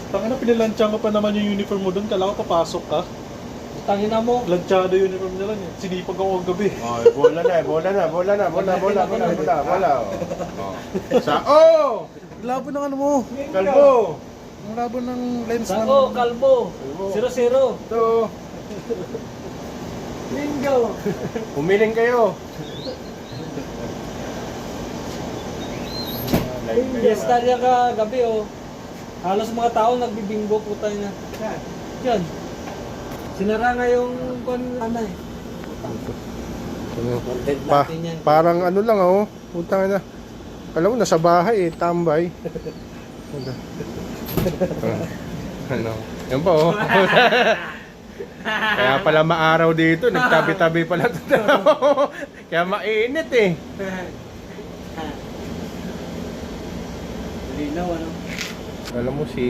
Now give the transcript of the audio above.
Tangina na, pinalansya ko pa naman yung uniform mo doon. Kala ko papasok ka. Tangina mo. Lansyado yung uniform nila niya. Sinipag ako gabi. Oh, bola na. Oh. Sa oh! Labo ng ano mo. Kalbo! Ang labo ng lens ng... Sako, kalbo. 0-0. Ito, Bingo. pumiling kayo. Fiesta niya ka gabi oh. Halos mga tao nagbibingo puta na. Yan. Sinara nga yung ano eh. Content natin yan. Parang ano lang oh. Putang na. Alam mo, nasa bahay eh, tambay. Ano? Yan pa oh. Kaya pala maaraw dito, nagtabi-tabi pala ito. Kaya mainit eh. Linaw ano. Alam mo si